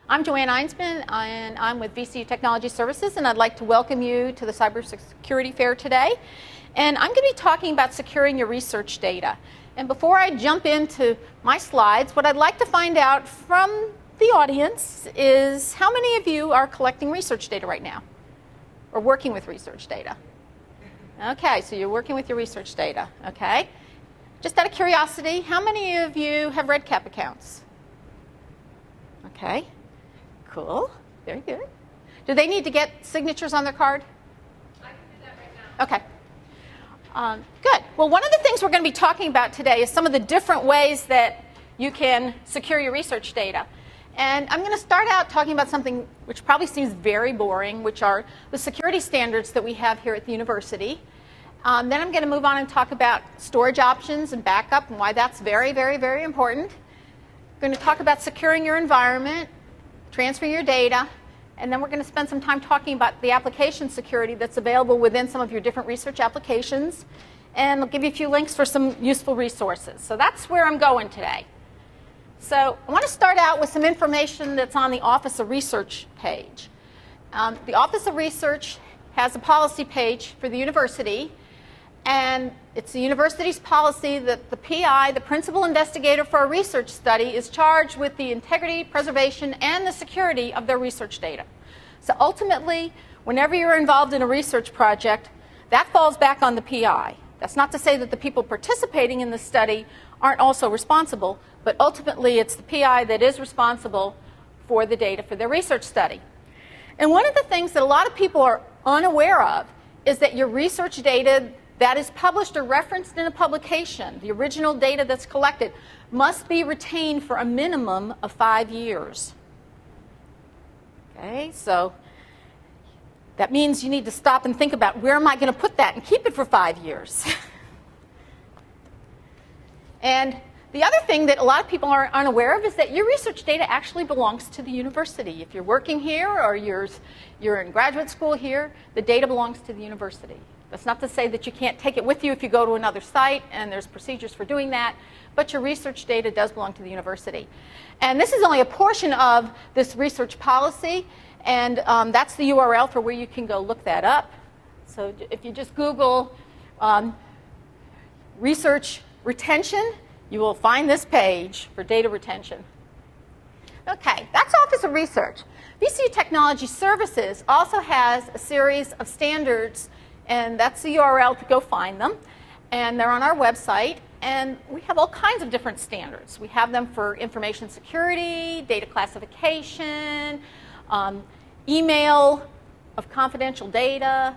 I'm Joanne Einsmann, and I'm with VCU Technology Services, and I'd like to welcome you to the Cybersecurity Fair today. And I'm going to be talking about securing your research data. And before I jump into my slides, what I'd like to find out from the audience is how many of you are collecting research data right now, or working with research data? Okay, so you're working with your research data, okay? Just out of curiosity, how many of you have red cap accounts? Okay, cool, very good. Do they need to get signatures on their card? I can do that right now. Okay, good. Well, one of the things we're going to be talking about today is some of the different ways that you can secure your research data. And I'm going to start out talking about something which probably seems very boring, which are the security standards that we have here at the university. Then I'm going to move on and talk about storage options and backup and why that's very, very, very important. We're going to talk about securing your environment, transferring your data, and then we're going to spend some time talking about the application security that's available within some of your different research applications. And I'll give you a few links for some useful resources. So that's where I'm going today. So I want to start out with some information that's on the Office of Research page. The Office of Research has a policy page for the university, and it's the university's policy that the PI, the principal investigator for a research study, is charged with the integrity, preservation, and the security of their research data. So ultimately, whenever you're involved in a research project, that falls back on the PI. That's not to say that the people participating in the study aren't also responsible, but ultimately it's the PI that is responsible for the data for their research study. And one of the things that a lot of people are unaware of is that your research data that is published or referenced in a publication, the original data that's collected, must be retained for a minimum of 5 years. Okay, so that means you need to stop and think about, where am I going to put that and keep it for 5 years? And the other thing that a lot of people are unaware of is that your research data actually belongs to the university. If you're working here or you're in graduate school here, the data belongs to the university. That's not to say that you can't take it with you if you go to another site, and there's procedures for doing that, but your research data does belong to the university. And this is only a portion of this research policy, and that's the URL for where you can go look that up. So if you just Google research retention, you will find this page for data retention. Okay, that's Office of Research. VCU Technology Services also has a series of standards, and that's the URL to go find them. And they're on our website, and we have all kinds of different standards. We have them for information security, data classification, email of confidential data.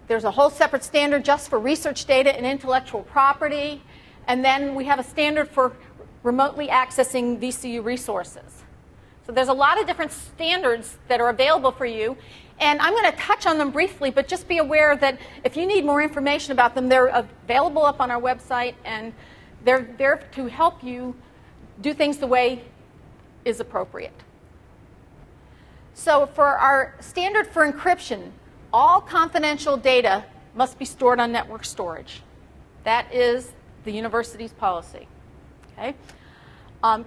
There's a whole separate standard just for research data and intellectual property. And then we have a standard for remotely accessing VCU resources. So there's a lot of different standards that are available for you. And I'm going to touch on them briefly, but just be aware that if you need more information about them, they're available up on our website, and they're there to help you do things the way is appropriate. So for our standard for encryption, all confidential data must be stored on network storage. That is the university's policy. Okay?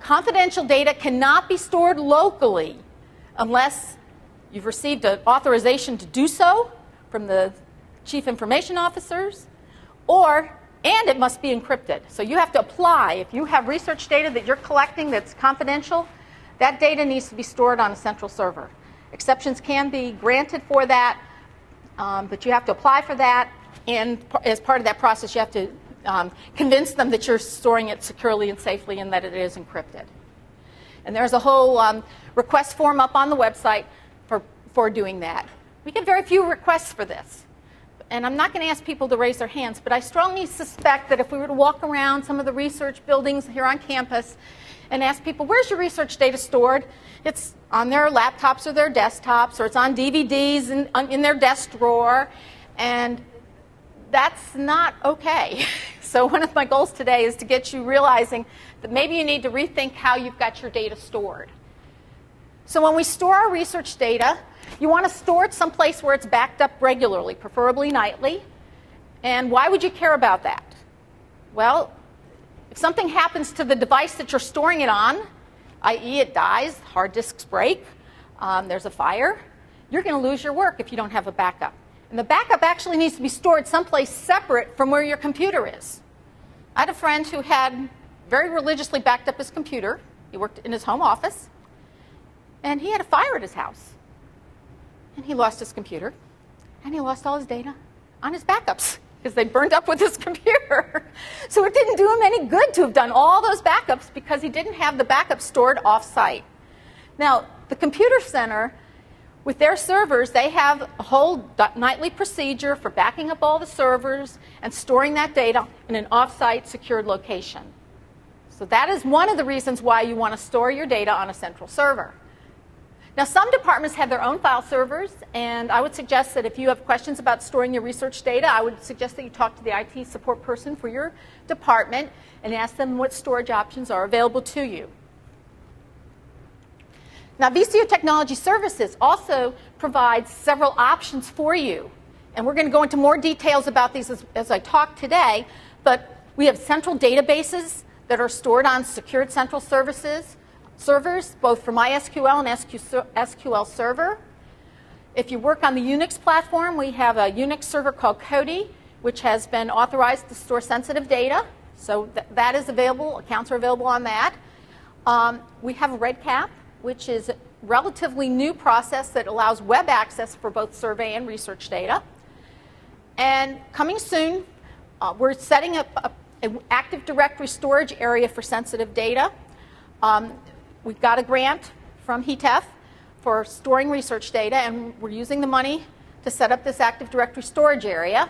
Confidential data cannot be stored locally unless you've received an authorization to do so from the chief information officers, and it must be encrypted. So you have to apply. If you have research data that you're collecting that's confidential, that data needs to be stored on a central server. Exceptions can be granted for that, but you have to apply for that, and as part of that process, you have to convince them that you're storing it securely and safely and that it is encrypted. And there's a whole request form up on the website for doing that. We get very few requests for this. And I'm not going to ask people to raise their hands, but I strongly suspect that if we were to walk around some of the research buildings here on campus and ask people, where's your research data stored? It's on their laptops or their desktops, or it's on DVDs in their desk drawer, and that's not okay. So one of my goals today is to get you realizing that maybe you need to rethink how you've got your data stored. So when we store our research data, you want to store it someplace where it's backed up regularly, preferably nightly. And why would you care about that? Well, if something happens to the device that you're storing it on, i.e. it dies, hard disks break, there's a fire, you're going to lose your work if you don't have a backup. And the backup actually needs to be stored someplace separate from where your computer is. I had a friend who had very religiously backed up his computer. He worked in his home office. And he had a fire at his house. And he lost his computer. And he lost all his data on his backups because they burned up with his computer. So it didn't do him any good to have done all those backups because he didn't have the backup stored off-site. Now, the computer center, with their servers, they have a whole nightly procedure for backing up all the servers and storing that data in an off-site secured location. So that is one of the reasons why you want to store your data on a central server. Now, some departments have their own file servers, and I would suggest that if you have questions about storing your research data, I would suggest that you talk to the IT support person for your department and ask them what storage options are available to you. Now, VCU Technology Services also provides several options for you, and we're going to go into more details about these as I talk today, but we have central databases that are stored on secured central servers, both for MySQL and SQL Server. If you work on the Unix platform, we have a Unix server called Kodi, which has been authorized to store sensitive data. So that is available. Accounts are available on that. We have RedCap, which is a relatively new process that allows web access for both survey and research data. And coming soon, we're setting up an Active Directory storage area for sensitive data. We've got a grant from HETEF for storing research data, and we're using the money to set up this Active Directory storage area.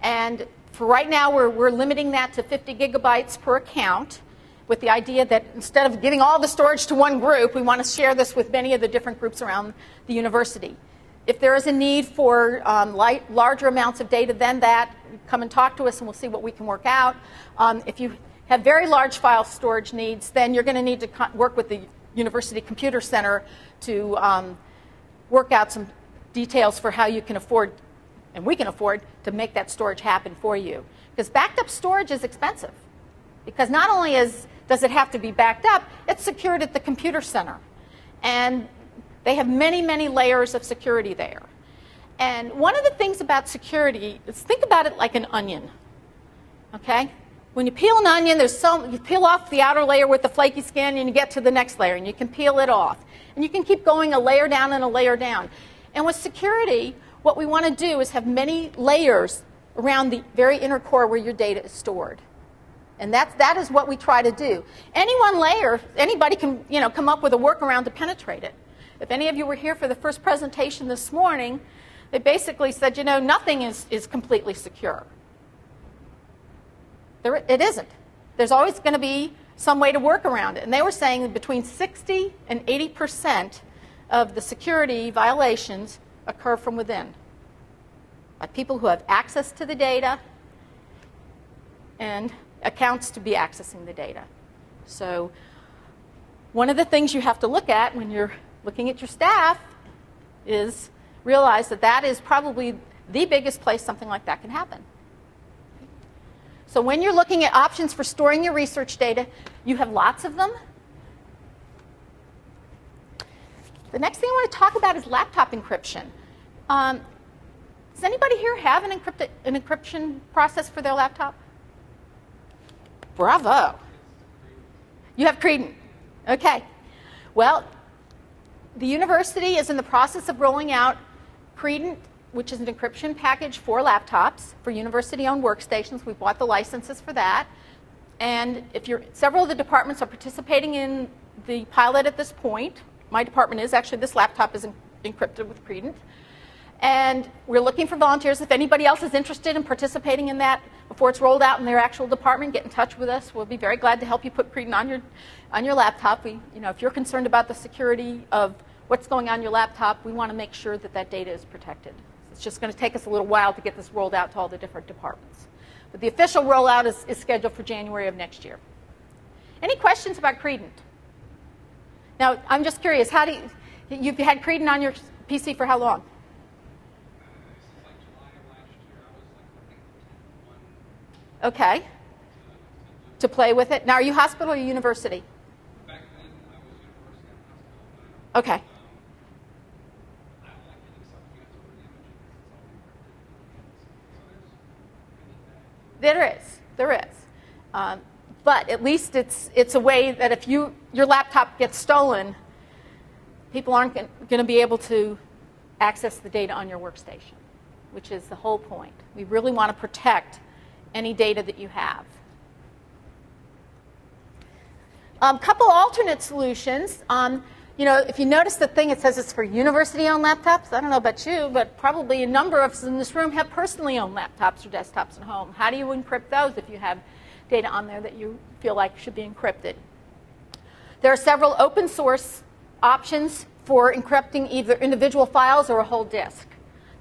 And for right now, we're limiting that to 50 gigabytes per account, with the idea that instead of giving all the storage to one group, we want to share this with many of the different groups around the university. If there is a need for larger amounts of data than that, come and talk to us and we'll see what we can work out. If you have very large file storage needs, then you're going to need to work with the University Computer Center to work out some details for how you can afford, and we can afford, to make that storage happen for you. Because backed up storage is expensive. Because not only does it have to be backed up, it's secured at the computer center. And they have many, many layers of security there. And one of the things about security is think about it like an onion. Okay? When you peel an onion, you peel off the outer layer with the flaky skin and you get to the next layer and you can peel it off. And you can keep going a layer down and a layer down. And with security, what we want to do is have many layers around the very inner core where your data is stored. And that is what we try to do. Any one layer, anybody can come up with a workaround to penetrate it. If any of you were here for the first presentation this morning, they basically said, nothing is completely secure. It isn't. There's always going to be some way to work around it. And they were saying that between 60 and 80% of the security violations occur from within, by people who have access to the data and accounts to be accessing the data. So one of the things you have to look at when you're looking at your staff is realize that that is probably the biggest place something like that can happen. So when you're looking at options for storing your research data, you have lots of them. The next thing I want to talk about is laptop encryption. Does anybody here have an encryption process for their laptop? Bravo. You have Credent. Okay. Well, the university is in the process of rolling out Credent, which is an encryption package for laptops, for university-owned workstations. We bought the licenses for that. And several of the departments are participating in the pilot at this point. My department is. Actually, this laptop is encrypted with Credent. And we're looking for volunteers. If anybody else is interested in participating in that before it's rolled out in their actual department, get in touch with us. We'll be very glad to help you put Credent on your laptop. If you're concerned about the security of what's going on your laptop, we want to make sure that that data is protected. It's just going to take us a little while to get this rolled out to all the different departments. But the official rollout is scheduled for January of next year. Any questions about Credent? Now, I'm just curious, you've had Credent on your PC for how long? Okay. To play with it. Now, are you hospital or university? Back then, I was Okay. There is. But at least it's a way that if your laptop gets stolen, people aren't going to be able to access the data on your workstation, which is the whole point. We really want to protect any data that you have. Couple alternate solutions. If you notice the thing, it says it's for university-owned laptops. I don't know about you, but probably a number of us in this room have personally owned laptops or desktops at home. How do you encrypt those if you have data on there that you feel like should be encrypted? There are several open source options for encrypting either individual files or a whole disk.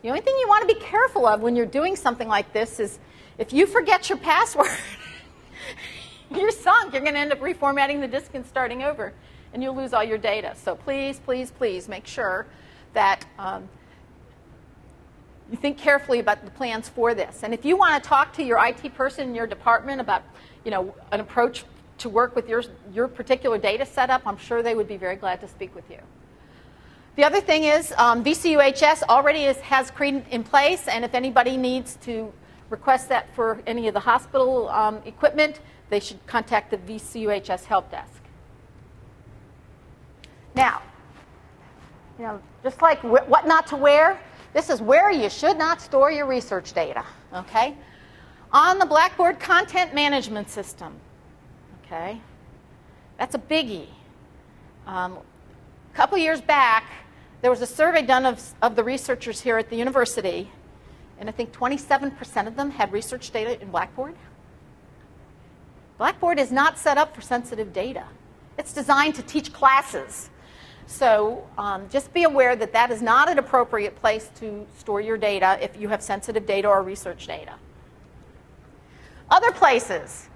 The only thing you want to be careful of when you're doing something like this is if you forget your password, you're sunk. You're going to end up reformatting the disk and starting over, and you'll lose all your data. So please, please, please make sure that you think carefully about the plans for this. And if you want to talk to your IT person in your department about an approach to work with your particular data setup, I'm sure they would be very glad to speak with you. The other thing is VCUHS already has CREED in place, and if anybody needs to request that for any of the hospital equipment, they should contact the VCUHS help desk. Now, just like what not to wear, this is where you should not store your research data, okay? On the Blackboard Content Management System, okay? That's a biggie. A couple years back, there was a survey done of the researchers here at the university, and I think 27% of them had research data in Blackboard. Blackboard is not set up for sensitive data. It's designed to teach classes. So just be aware that that is not an appropriate place to store your data if you have sensitive data or research data. Other places.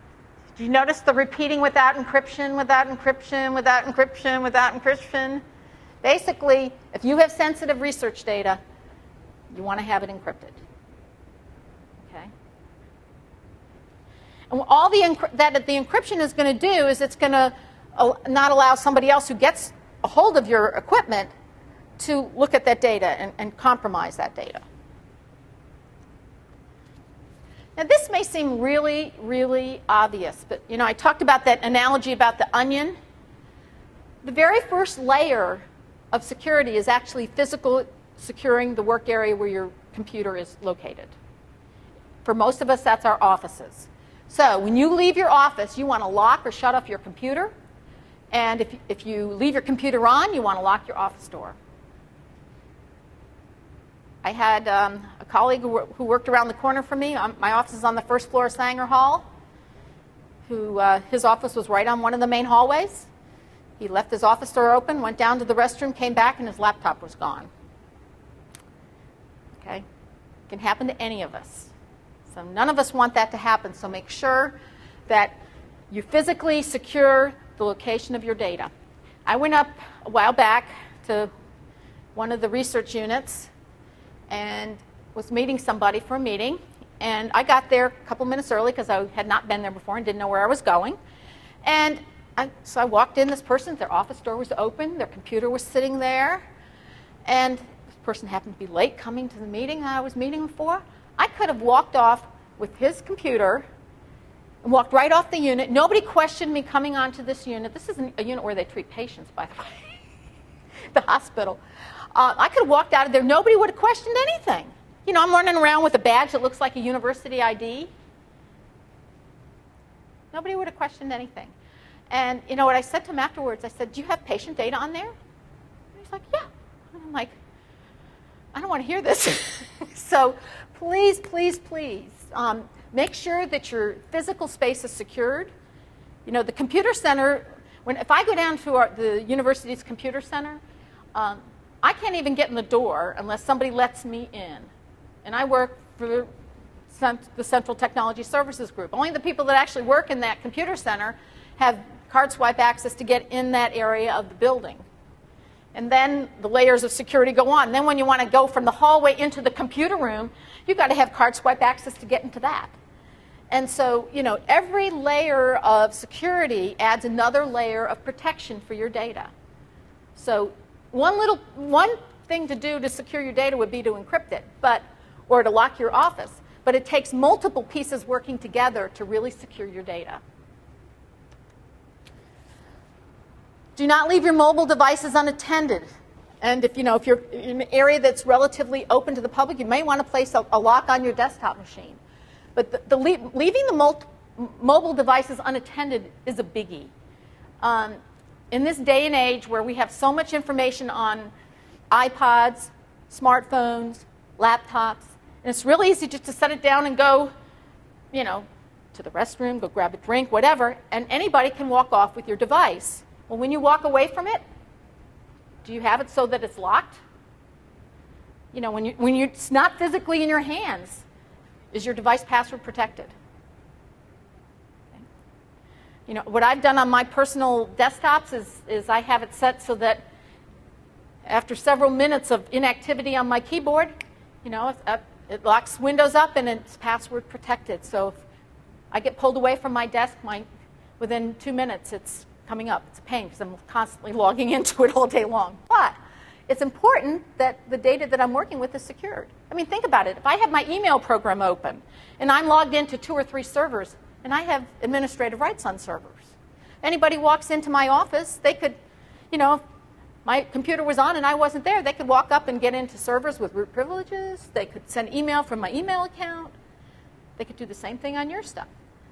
Do you notice the repeating without encryption, without encryption, without encryption, without encryption? Basically, if you have sensitive research data, you want to have it encrypted. Okay? And all that the encryption is going to do is it's going to not allow somebody else who gets a hold of your equipment to look at that data and compromise that data. Now, this may seem really, really obvious, but I talked about that analogy about the onion. The very first layer of security is actually physical securing the work area where your computer is located. For most of us, that's our offices. So when you leave your office, you want to lock or shut off your computer. And if you leave your computer on, you want to lock your office door. I had a colleague who worked around the corner from me. My office is on the first floor of Sanger Hall. His office was right on one of the main hallways. He left his office door open, went down to the restroom, came back, and his laptop was gone. Okay? It can happen to any of us. So none of us want that to happen. So make sure that you physically secure the location of your data. I went up a while back to one of the research units and was meeting somebody for a meeting. And I got there a couple minutes early because I had not been there before and didn't know where I was going. And so I walked in, this person, their office door was open, their computer was sitting there, and this person happened to be late coming to the meeting I was meeting him for. I could have walked off with his computer and walked right off the unit. Nobody questioned me coming onto this unit. This is a unit where they treat patients, by the way, the hospital. I could have walked out of there. Nobody would have questioned anything. I'm running around with a badge that looks like a university ID. Nobody would have questioned anything. And what I said to him afterwards, I said, do you have patient data on there? And he's like, yeah. And I'm like, I don't want to hear this. So please, please, please, make sure that your physical space is secured. The computer center, if I go down to the university's computer center, I can't even get in the door unless somebody lets me in. And I work for the Central Technology Services Group. Only the people that actually work in that computer center have card swipe access to get in that area of the building. And then the layers of security go on. Then when you want to go from the hallway into the computer room, you've got to have card swipe access to get into that. And so, every layer of security adds another layer of protection for your data. So one thing to do to secure your data would be to encrypt it, or to lock your office. But it takes multiple pieces working together to really secure your data. Do not leave your mobile devices unattended. And if you're in an area that's relatively open to the public, you may want to place a lock on your desktop machine. But leaving the mobile devices unattended is a biggie. In this day and age where we have so much information on iPods, smartphones, laptops, and it's really easy just to set it down and go, to the restroom, go grab a drink, whatever, and anybody can walk off with your device. Well, when you walk away from it, do you have it so that it's locked? When it's not physically in your hands, is your device password protected? Okay. What I've done on my personal desktops is I have it set so that after several minutes of inactivity on my keyboard, it locks Windows up and it's password protected. So if I get pulled away from my desk, within 2 minutes it's coming up. It's a pain because I'm constantly logging into it all day long. But it's important that the data that I'm working with is secured. I mean, think about it. If I have my email program open and I'm logged into 2 or 3 servers and I have administrative rights on servers, anybody walks into my office, they could, if my computer was on and I wasn't there, they could walk up and get into servers with root privileges. They could send email from my email account. They could do the same thing on your stuff.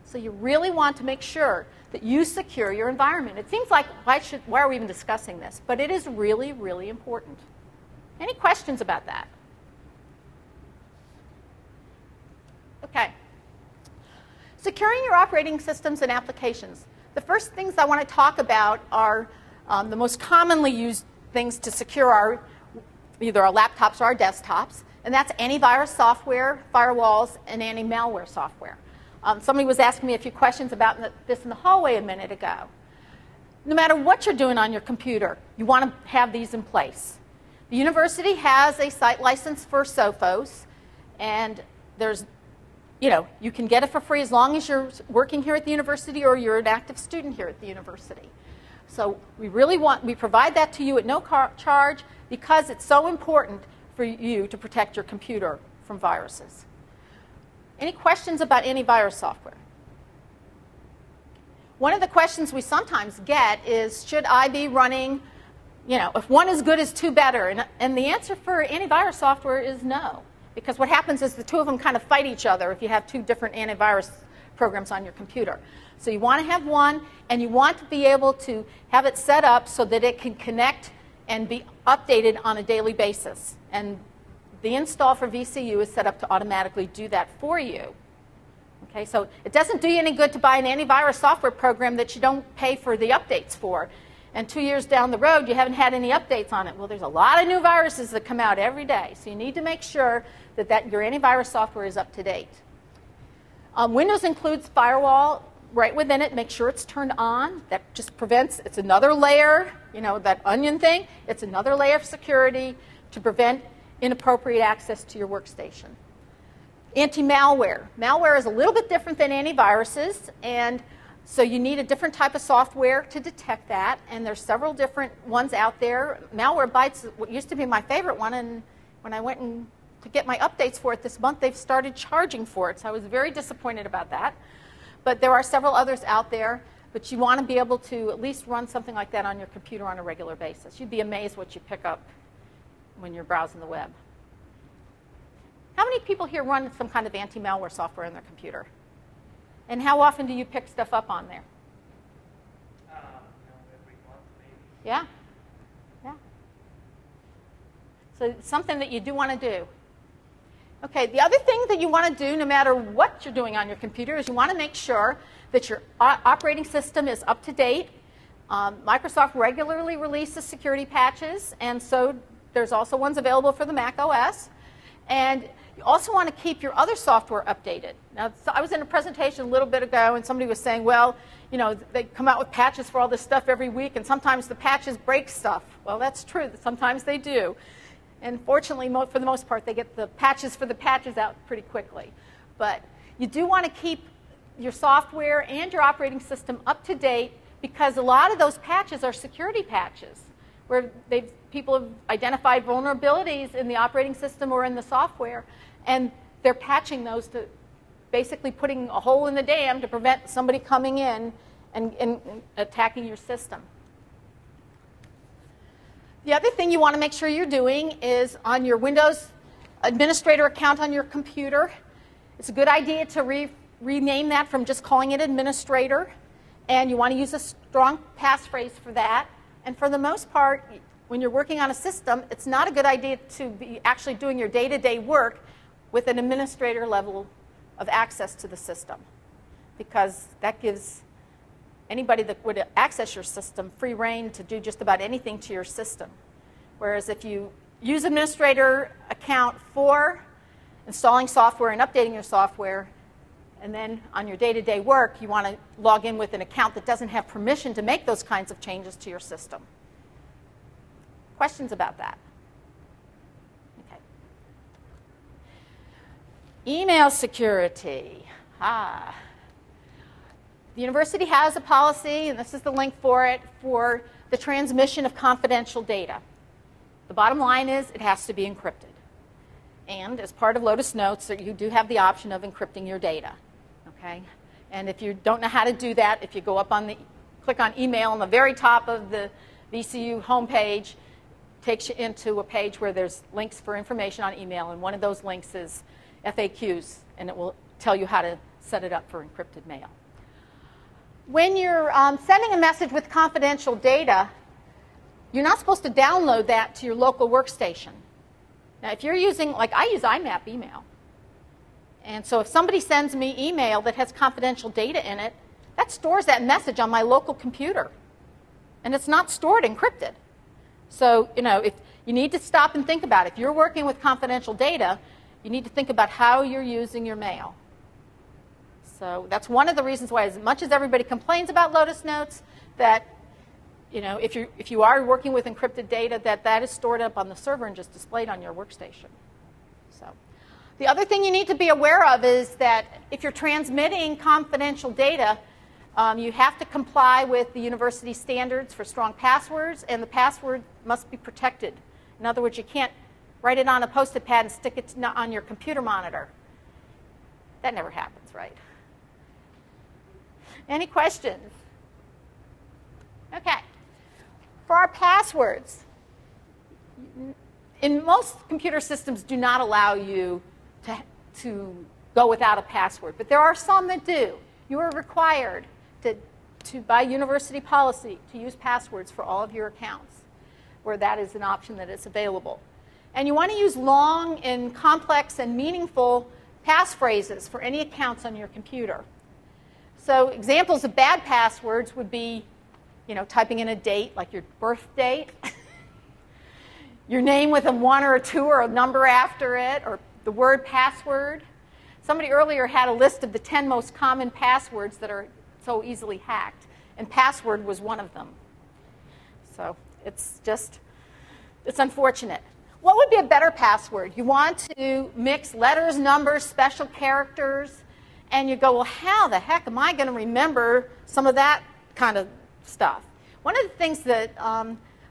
So you really want to make sure that you secure your environment. It seems like, why are we even discussing this? But it is really, really important. Any questions about that? Okay. Securing your operating systems and applications. The first things I want to talk about are the most commonly used things to secure either our laptops or our desktops, and that's antivirus software, firewalls, and anti-malware software. Somebody was asking me a few questions about this in the hallway a minute ago. No matter what you're doing on your computer, you want to have these in place. The university has a site license for Sophos, and you can get it for free as long as you're working here at the university or you're an active student here at the university. So we provide that to you at no charge because it's so important for you to protect your computer from viruses. Any questions about antivirus software? One of the questions we sometimes get is, should I be running, if one is good, is two better? And the answer for antivirus software is no. Because what happens is the two of them kind of fight each other if you have 2 different antivirus programs on your computer. So you want to have one, and you want to be able to have it set up so that it can connect and be updated on a daily basis. And the install for VCU is set up to automatically do that for you. Okay, so it doesn't do you any good to buy an antivirus software program that you don't pay for the updates for. And 2 years down the road, you haven't had any updates on it. Well, there's a lot of new viruses that come out every day. So you need to make sure that your antivirus software is up to date. Windows includes firewall right within it. Make sure it's turned on. That just prevents, it's another layer, that onion thing. It's another layer of security to prevent inappropriate access to your workstation. Anti-malware. Malware is a little bit different than antiviruses, and so you need a different type of software to detect that, and there's several different ones out there. Malwarebytes what used to be my favorite one, and when I went to get my updates for it this month, they've started charging for it, so I was very disappointed about that. But there are several others out there, but you want to be able to at least run something like that on your computer on a regular basis. You'd be amazed what you pick up when you're browsing the web. How many people here run some kind of anti-malware software on their computer? And how often do you pick stuff up on there? Every month, maybe. Yeah. Yeah. So it's something that you do want to do. Okay, the other thing that you want to do no matter what you're doing on your computer is you want to make sure that your operating system is up to date. Microsoft regularly releases security patches, and so there's also ones available for the Mac OS. And you also want to keep your other software updated. Now, so I was in a presentation a little bit ago, and somebody was saying, well, they come out with patches for all this stuff every week, and sometimes the patches break stuff. Well, that's true. Sometimes they do. And fortunately, for the most part, they get the patches for the patches out pretty quickly. But you do want to keep your software and your operating system up to date because a lot of those patches are security patches, where people have identified vulnerabilities in the operating system or in the software, and they're patching those to basically putting a hole in the dam to prevent somebody coming in and attacking your system. The other thing you want to make sure you're doing is on your Windows administrator account on your computer, it's a good idea to rename that from just calling it administrator, and you want to use a strong passphrase for that. And for the most part, when you're working on a system, it's not a good idea to be actually doing your day-to-day work with an administrator level of access to the system, because that gives anybody that would access your system free reign to do just about anything to your system. Whereas if you use administrator account for installing software and updating your software, and then on your day-to-day work, you want to log in with an account that doesn't have permission to make those kinds of changes to your system. Questions about that? Okay. Email security. The university has a policy, and this is the link for it, for the transmission of confidential data. The bottom line is it has to be encrypted. And as part of Lotus Notes, you do have the option of encrypting your data. Okay? And if you don't know how to do that, if you go up on the, click on email on the very top of the VCU homepage, takes you into a page where there's links for information on email, and one of those links is FAQs, and it will tell you how to set it up for encrypted mail. When you're sending a message with confidential data, you're not supposed to download that to your local workstation. Now, if you're using, like I use IMAP email, and so if somebody sends me email that has confidential data in it, that stores that message on my local computer, and it's not stored encrypted. So, you know, if you need to stop and think about it. If you're working with confidential data, you need to think about how you're using your mail. So that's one of the reasons why, as much as everybody complains about Lotus Notes, that, you know, if you are working with encrypted data, that is stored up on the server and just displayed on your workstation. So the other thing you need to be aware of is that if you're transmitting confidential data, you have to comply with the university standards for strong passwords, and the password must be protected. In other words, you can't write it on a Post-it pad and stick it on your computer monitor. That never happens, right? Any questions? Okay. For our passwords, in most computer systems do not allow you to go without a password, but there are some that do. You are required to by university policy, to use passwords for all of your accounts, where that is an option that is available. And you want to use long and complex and meaningful passphrases for any accounts on your computer. So examples of bad passwords would be, you know, typing in a date, like your birth date, your name with a 1 or a 2 or a number after it, or the word password. Somebody earlier had a list of the 10 most common passwords that are so easily hacked, and password was one of them. So it's unfortunate. What would be a better password? You want to mix letters, numbers, special characters, and you go, well, how the heck am I going to remember some of that kind of stuff? One of the things that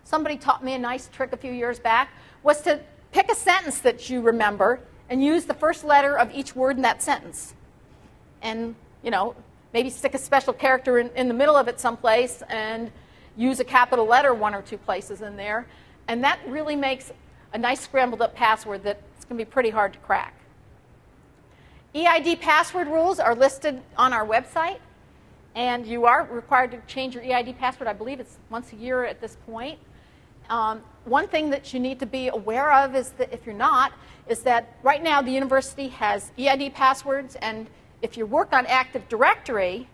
somebody taught me a nice trick a few years back was to pick a sentence that you remember and use the first letter of each word in that sentence. And, you know, maybe stick a special character in the middle of it someplace and use a capital letter 1 or 2 places in there. And that really makes a nice scrambled up password that's going to be pretty hard to crack. EID password rules are listed on our website, and you are required to change your EID password. I believe it's once a year at this point. One thing that you need to be aware of is that if you're not, is that right now the university has EID passwords, and if you work on Active Directory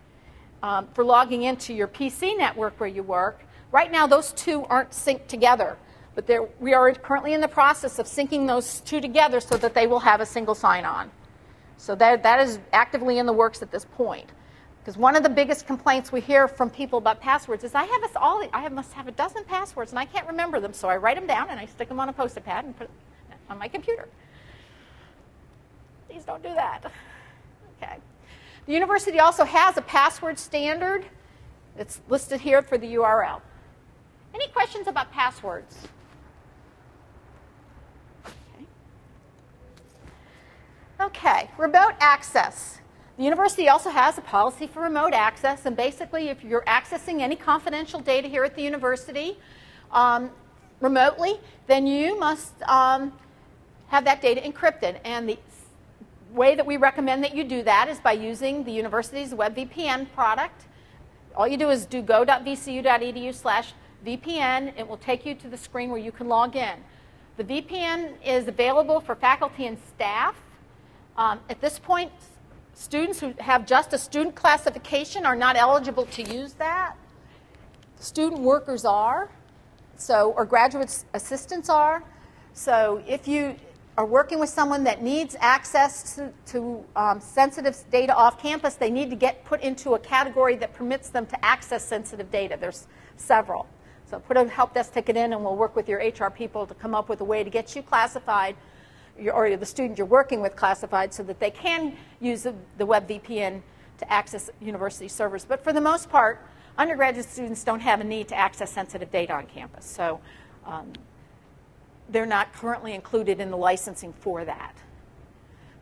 for logging into your PC network where you work, right now those two aren't synced together. But we are currently in the process of syncing those two together so that they will have a single sign-on. So that is actively in the works at this point. Because one of the biggest complaints we hear from people about passwords is, I must have a dozen passwords and I can't remember them, so I write them down and I stick them on a Post-it pad and put it on my computer. Please don't do that. Okay. The university also has a password standard. It's listed here for the URL. Any questions about passwords? Okay, remote access. The university also has a policy for remote access, and basically if you're accessing any confidential data here at the university remotely, then you must have that data encrypted. And the way that we recommend that you do that is by using the university's web VPN product. All you do is do go.vcu.edu/VPN. It will take you to the screen where you can log in. The VPN is available for faculty and staff. At this point, students who have just a student classification are not eligible to use that. Student workers are, or graduate assistants are. So if you are working with someone that needs access to sensitive data off campus, they need to get put into a category that permits them to access sensitive data. There's several. So put a help desk ticket in, and we'll work with your HR people to come up with a way to get you classified, or the student you're working with classified, so that they can use the web VPN to access university servers. But for the most part, undergraduate students don't have a need to access sensitive data on campus. So they're not currently included in the licensing for that.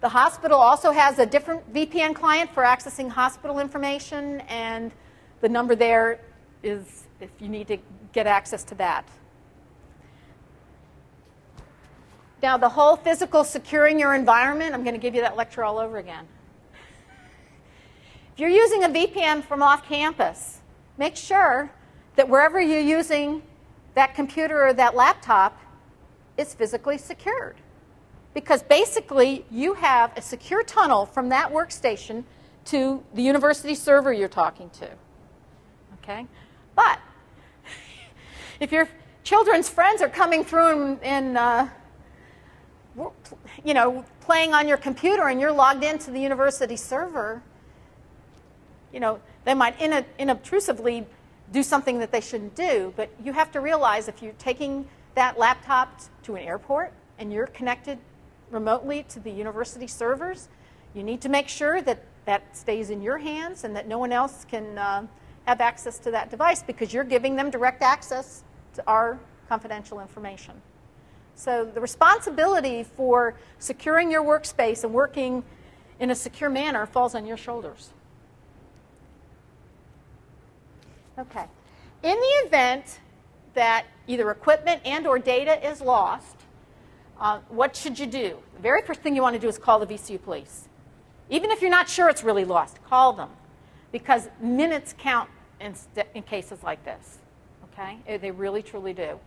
The hospital also has a different VPN client for accessing hospital information, and the number there is if you need to get access to that. Now, the whole physical securing your environment, I'm going to give you that lecture all over again. If you're using a VPN from off campus, make sure that wherever you're using that computer or that laptop is physically secured. Because basically, you have a secure tunnel from that workstation to the university server you're talking to. Okay? But if your children's friends are coming through and playing on your computer and you're logged into the university server, they might inobtrusively do something that they shouldn't do. But you have to realize if you're taking that laptop to an airport and you're connected remotely to the university servers, you need to make sure that that stays in your hands and that no one else can have access to that device, because you're giving them direct access to our confidential information. So the responsibility for securing your workspace and working in a secure manner falls on your shoulders. Okay. In the event that either equipment and or data is lost, what should you do? The very first thing you want to do is call the VCU police. Even if you're not sure it's really lost, call them, because minutes count in cases like this. Okay? They really, truly do.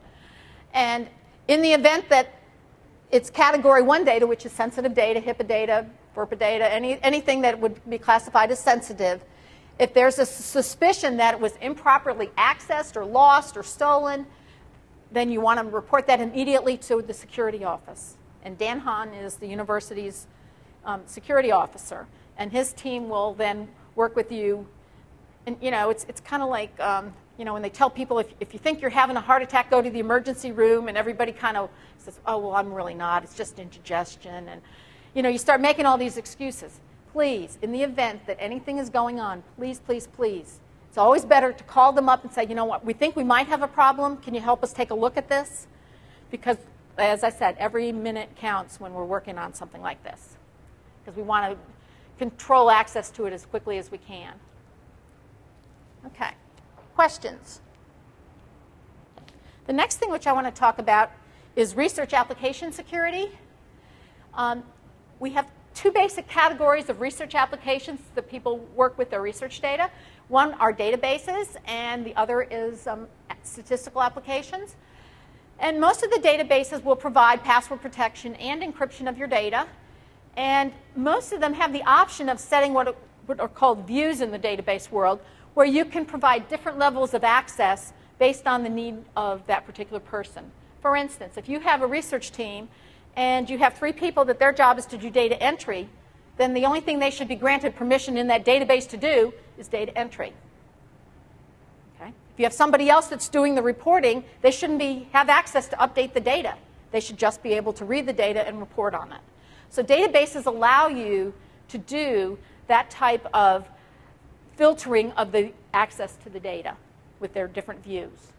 And in the event that it's Category 1 data, which is sensitive data, HIPAA data, FERPA data, anything that would be classified as sensitive, if there's a suspicion that it was improperly accessed or lost or stolen, then you want to report that immediately to the security office. And Dan Hahn is the university's security officer. And his team will then work with you. And, it's kind of like, when they tell people, if you think you're having a heart attack, go to the emergency room, and everybody kind of says, oh, well, I'm really not. It's just indigestion. And, you start making all these excuses. Please, in the event that anything is going on, please, please, please, it's always better to call them up and say, you know what, we think we might have a problem. Can you help us take a look at this? Because, as I said, every minute counts when we're working on something like this, because we want to control access to it as quickly as we can. Okay. Questions? The next thing which I want to talk about is research application security. We have two basic categories of research applications that people work with their research data. One are databases, and the other is statistical applications. And most of the databases will provide password protection and encryption of your data. And most of them have the option of setting what are called views in the database world, where you can provide different levels of access based on the need of that particular person. For instance, if you have a research team and you have 3 people that their job is to do data entry, then the only thing they should be granted permission in that database to do is data entry. Okay? If you have somebody else that's doing the reporting, they shouldn't have access to update the data. They should just be able to read the data and report on it. So databases allow you to do that type of filtering of the access to the data with their different views.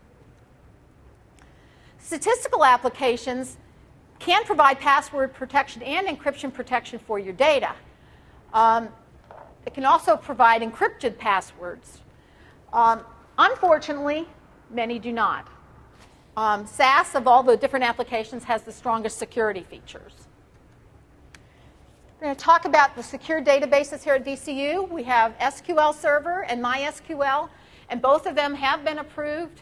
Statistical applications can provide password protection and encryption protection for your data. It can also provide encrypted passwords. Unfortunately, many do not. SAS, of all the different applications, has the strongest security features. We're going to talk about the secure databases here at VCU. We have SQL Server and MySQL, and both of them have been approved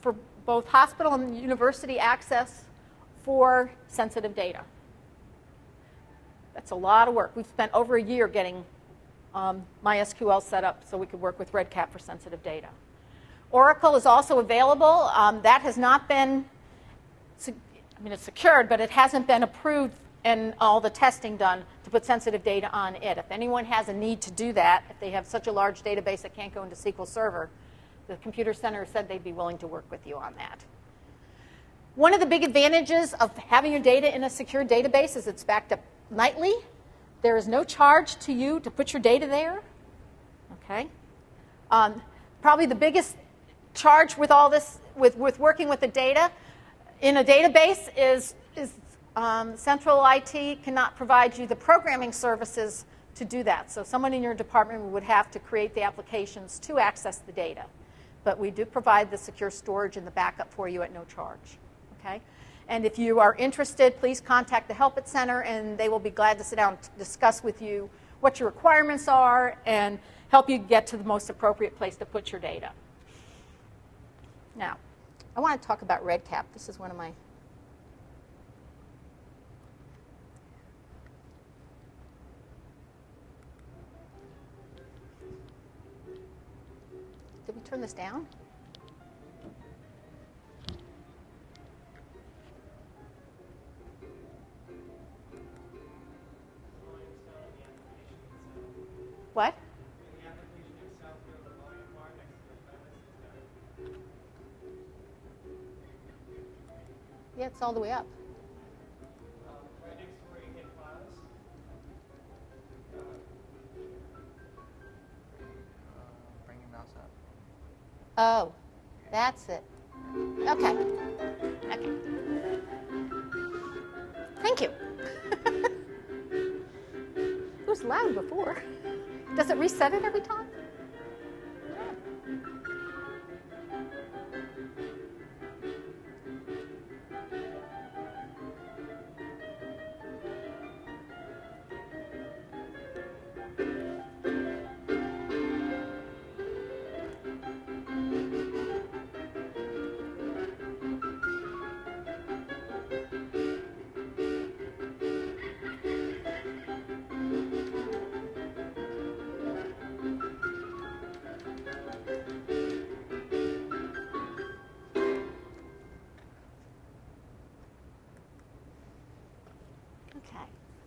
for both hospital and university access for sensitive data. That's a lot of work. We've spent over a year getting MySQL set up so we could work with REDCap for sensitive data. Oracle is also available. That has not been, it's secured, but it hasn't been approved and all the testing done to put sensitive data on it. If anyone has a need to do that, if they have such a large database that can't go into SQL Server, the Computer Center said they'd be willing to work with you on that. One of the big advantages of having your data in a secure database is it's backed up nightly. There is no charge to you to put your data there. Okay. Probably the biggest charge with all this, with working with the data in a database is central IT cannot provide you the programming services to do that. So someone in your department would have to create the applications to access the data. But we do provide the secure storage and the backup for you at no charge. Okay? And if you are interested, please contact the Help It Center, and they will be glad to sit down and discuss with you what your requirements are and help you get to the most appropriate place to put your data. Now, I want to talk about REDCap. This is one of my... Did we turn this down? What? Yeah, it's all the way up. Right next to where you hit files. Bring your mouse up. Oh, that's it. Okay. Okay. Thank you. It was loud before. Does it reset it every time?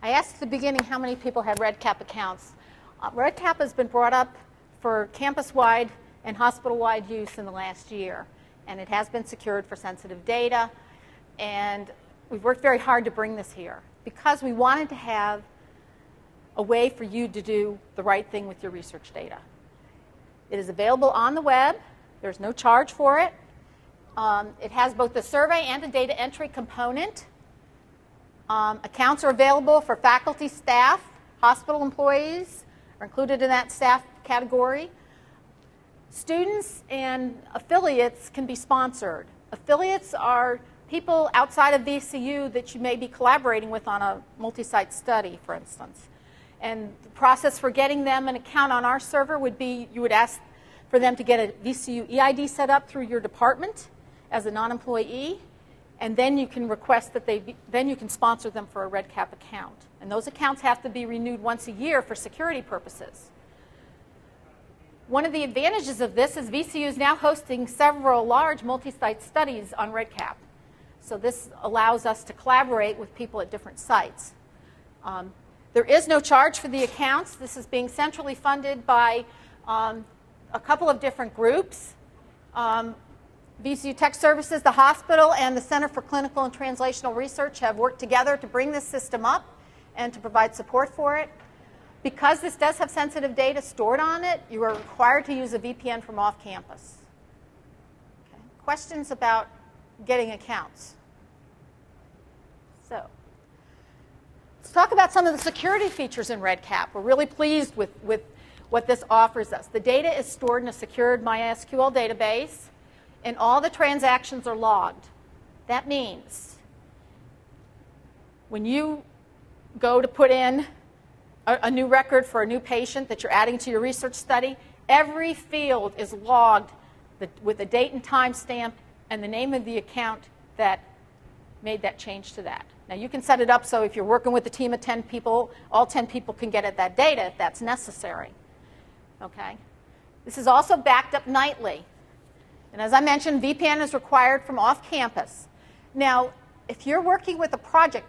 I asked at the beginning how many people have REDCap accounts. REDCap has been brought up for campus-wide and hospital-wide use in the last year, and it has been secured for sensitive data, and we've worked very hard to bring this here because we wanted to have a way for you to do the right thing with your research data. It is available on the web. There's no charge for it. It has both the survey and a data entry component. Accounts are available for faculty, staff, hospital employees are included in that staff category. Students and affiliates can be sponsored. Affiliates are people outside of VCU that you may be collaborating with on a multi-site study, for instance. And the process for getting them an account on our server would be you would ask for them to get a VCU EID set up through your department as a non-employee. And then you can request that then you can sponsor them for a REDCap account. And those accounts have to be renewed once a year for security purposes. One of the advantages of this is VCU is now hosting several large multi-site studies on REDCap. So this allows us to collaborate with people at different sites. There is no charge for the accounts. This is being centrally funded by a couple of different groups. VCU Tech Services, the hospital, and the Center for Clinical and Translational Research have worked together to bring this system up and to provide support for it. Because this does have sensitive data stored on it, you are required to use a VPN from off campus. Okay. Questions about getting accounts. So let's talk about some of the security features in REDCap. We're really pleased with what this offers us. The data is stored in a secured MySQL database, and all the transactions are logged. That means when you go to put in a new record for a new patient that you're adding to your research study, every field is logged with a date and time stamp and the name of the account that made that change to that. Now, you can set it up so if you're working with a team of 10 people, all 10 people can get at that data if that's necessary. Okay? This is also backed up nightly. And as I mentioned, VPN is required from off-campus. Now, if you're working with a project,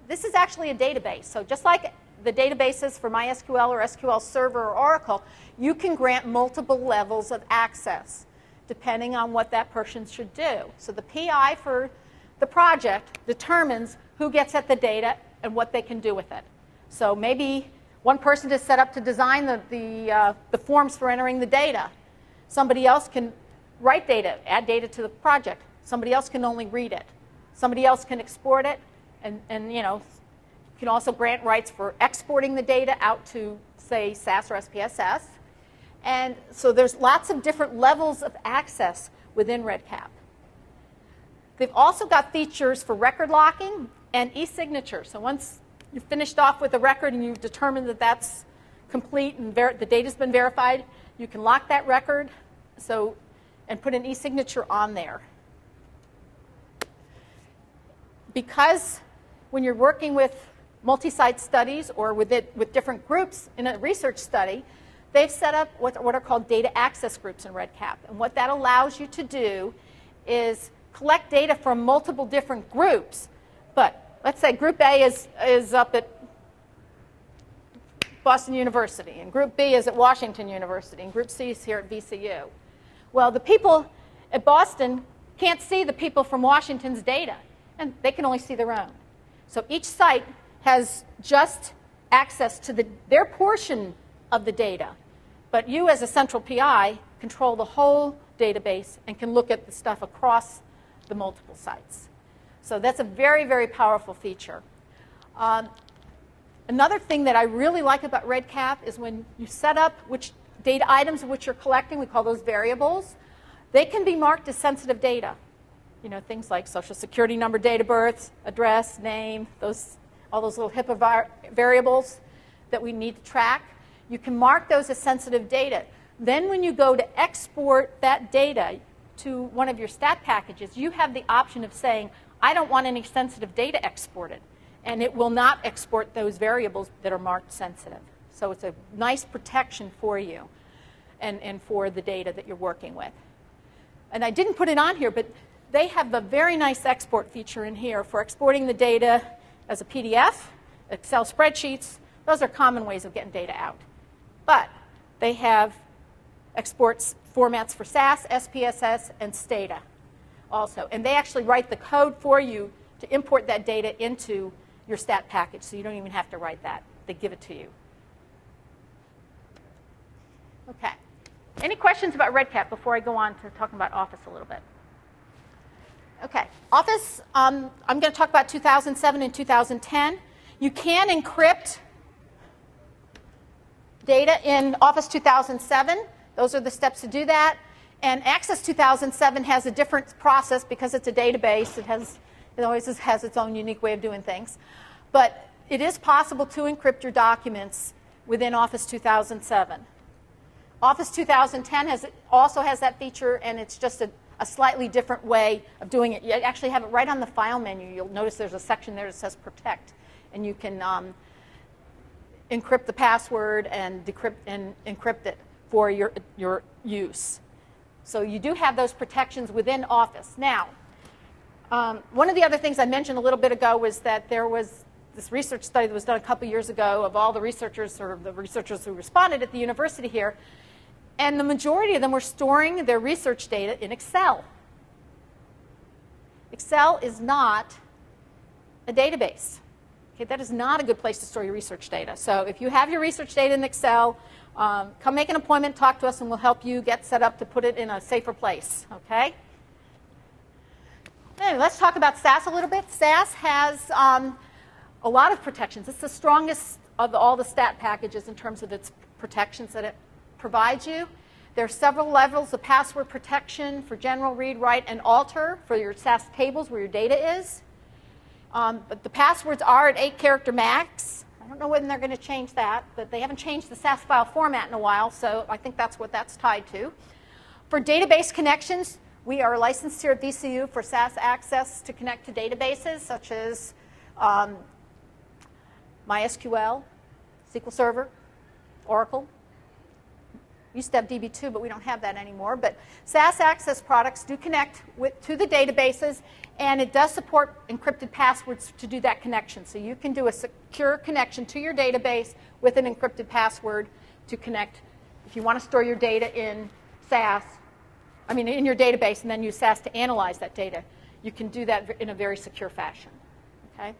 this is actually a database. So just like the databases for MySQL or SQL Server or Oracle, you can grant multiple levels of access depending on what that person should do. So the PI for the project determines who gets at the data and what they can do with it. So maybe one person is set up to design the forms for entering the data. Somebody else can write data, add data to the project. Somebody else can only read it. Somebody else can export it, and you know, you can also grant rights for exporting the data out to, say, SAS or SPSS. And so there's lots of different levels of access within REDCap. They've also got features for record locking and e-signature. So once you've finished off with a record and you've determined that that's complete and the data's been verified, you can lock that record and put an e-signature on there. Because when you're working with multi-site studies or with different groups in a research study, they've set up what are called data access groups in REDCap. And what that allows you to do is collect data from multiple different groups. But let's say Group A is up at Boston University, and Group B is at Washington University, and Group C is here at VCU. Well, the people at Boston can't see the people from Washington's data, and they can only see their own. So each site has just access to their portion of the data. But you, as a central PI, control the whole database and can look at the stuff across the multiple sites. So that's a very, very powerful feature. Another thing that I really like about REDCap is when you set up which data items which you're collecting, we call those variables, they can be marked as sensitive data. You know, things like social security number, date of birth, address, name, all those little HIPAA variables that we need to track. You can mark those as sensitive data. Then when you go to export that data to one of your stat packages, you have the option of saying, I don't want any sensitive data exported. And it will not export those variables that are marked sensitive. So it's a nice protection for you and for the data that you're working with. And I didn't put it on here, but they have a very nice export feature in here for exporting the data as a PDF, Excel spreadsheets. Those are common ways of getting data out. But they have exports formats for SAS, SPSS, and Stata also. And they actually write the code for you to import that data into your stat package, so you don't even have to write that. They give it to you. Okay. Any questions about REDCap before I go on to talking about Office a little bit? Okay. Office, I'm going to talk about 2007 and 2010. You can encrypt data in Office 2007. Those are the steps to do that. And Access 2007 has a different process because it's a database. It always has its own unique way of doing things. But it is possible to encrypt your documents within Office 2007. Office 2010 also has that feature, and it's just a slightly different way of doing it. You actually have it right on the File menu. You'll notice there's a section there that says Protect, and you can encrypt the password and decrypt and encrypt it for your use. So you do have those protections within Office. Now, one of the other things I mentioned a little bit ago was that there was this research study that was done a couple years ago of all the researchers, or the researchers who responded at the university here, and the majority of them were storing their research data in Excel. Excel is not a database. Okay, that is not a good place to store your research data. So if you have your research data in Excel, come make an appointment, talk to us, and we'll help you get set up to put it in a safer place. Okay? Anyway, let's talk about SAS a little bit. SAS has a lot of protections. It's the strongest of all the stat packages in terms of its protections that it provides you. There are several levels of password protection for general read, write, and alter for your SAS tables where your data is. But the passwords are at 8-character max. I don't know when they're going to change that, but they haven't changed the SAS file format in a while, so I think that's what that's tied to. For database connections, we are licensed here at VCU for SAS access to connect to databases such as MySQL, SQL Server, Oracle. We used to have DB2, but we don't have that anymore. But SAS access products do connect to the databases, and it does support encrypted passwords to do that connection. So you can do a secure connection to your database with an encrypted password to connect. If you want to store your data in SAS, in your database, and then use SAS to analyze that data, you can do that in a very secure fashion. Okay?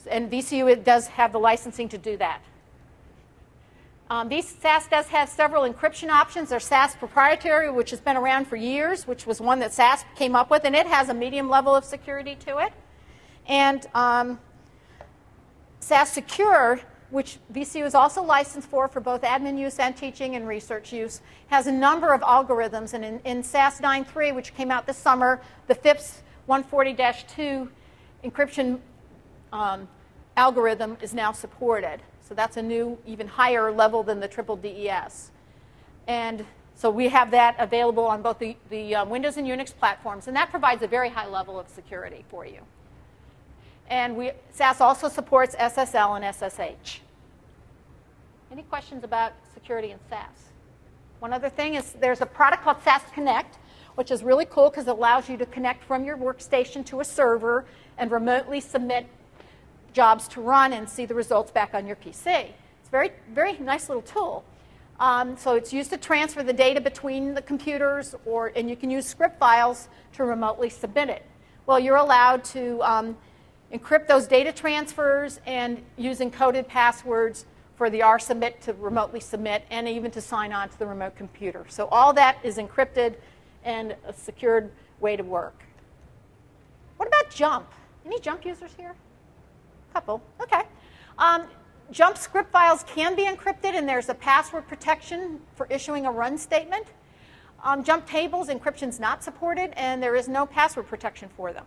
And VCU, it does have the licensing to do that. SAS does have several encryption options. There's SAS proprietary, which has been around for years, which was one that SAS came up with, and it has a medium level of security to it. And SAS Secure, which VCU is also licensed for both admin use and teaching and research use, has a number of algorithms. And in SAS 9.3, which came out this summer, the FIPS 140-2 encryption algorithm is now supported. So that's a new, even higher level than the triple DES. And so we have that available on both the Windows and Unix platforms, and that provides a very high level of security for you. And SAS also supports SSL and SSH. Any questions about security in SAS? One other thing is there's a product called SAS Connect, which is really cool because it allows you to connect from your workstation to a server and remotely submit jobs to run and see the results back on your PC. It's a very, very nice little tool. So it's used to transfer the data between the computers, and you can use script files to remotely submit it. Well, you're allowed to encrypt those data transfers and use encoded passwords for the rsubmit to remotely submit and even to sign on to the remote computer. So all that is encrypted and a secured way to work. What about JUMP? Any JUMP users here? Couple. Okay. JUMP script files can be encrypted, and there's a password protection for issuing a run statement. JUMP tables, encryption's not supported, and there is no password protection for them.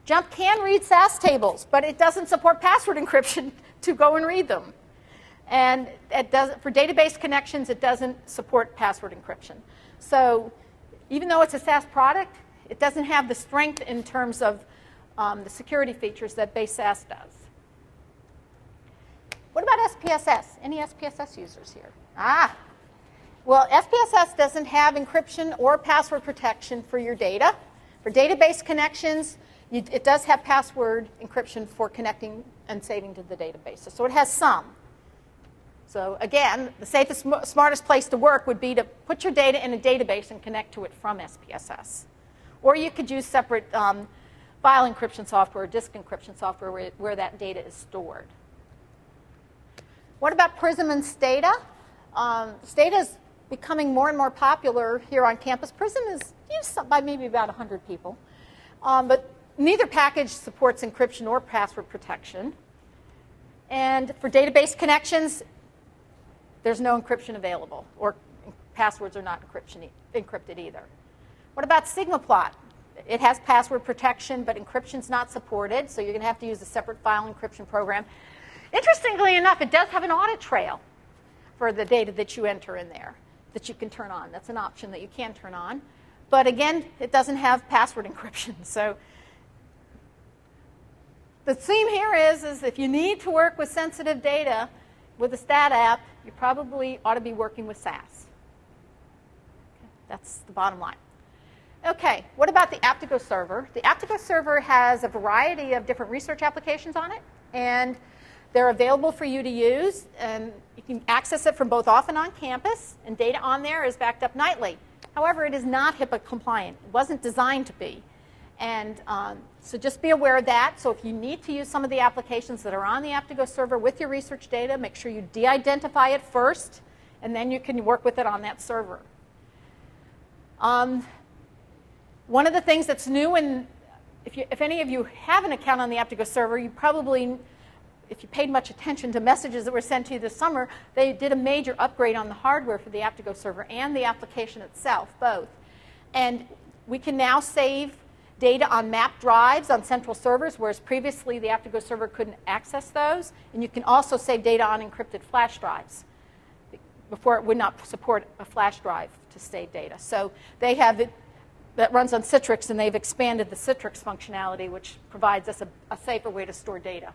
JUMP can read SAS tables, but it doesn't support password encryption to go and read them. And for database connections, it doesn't support password encryption. So even though it's a SAS product, it doesn't have the strength in terms of the security features that base SAS does. What about SPSS? Any SPSS users here? Well, SPSS doesn't have encryption or password protection for your data. For database connections, it does have password encryption for connecting and saving to the databases. So it has some. So again, the safest, smartest place to work would be to put your data in a database and connect to it from SPSS. Or you could use separate file encryption software, disk encryption software where that data is stored. What about Prism and Stata? Stata is becoming more and more popular here on campus. Prism is used by maybe about 100 people. But neither package supports encryption or password protection. And for database connections, there's no encryption available, or passwords are not encrypted either. What about SigmaPlot? It has password protection, but encryption's not supported, so you're going to have to use a separate file encryption program. Interestingly enough, it does have an audit trail for the data that you enter in there that you can turn on. That's an option that you can turn on. But again, it doesn't have password encryption. So the theme here is if you need to work with sensitive data with a stat app, you probably ought to be working with SAS. Okay, that's the bottom line. Okay, what about the Aptico server? The Aptico server has a variety of different research applications on it, and they're available for you to use. And you can access it from both off and on campus, and data on there is backed up nightly. However, it is not HIPAA compliant. It wasn't designed to be. And so just be aware of that. So if you need to use some of the applications that are on the Aptico server with your research data, make sure you de-identify it first, and then you can work with it on that server. One of the things that's new in if any of you have an account on the Aptego server, you probably, if you paid much attention to messages that were sent to you this summer, they did a major upgrade on the hardware for the Aptego server and the application itself, both. And we can now save data on mapped drives on central servers, whereas previously the Aptego server couldn't access those. And you can also save data on encrypted flash drives. Before, it would not support a flash drive to save data. So they have it that runs on Citrix, and they've expanded the Citrix functionality, which provides us a safer way to store data.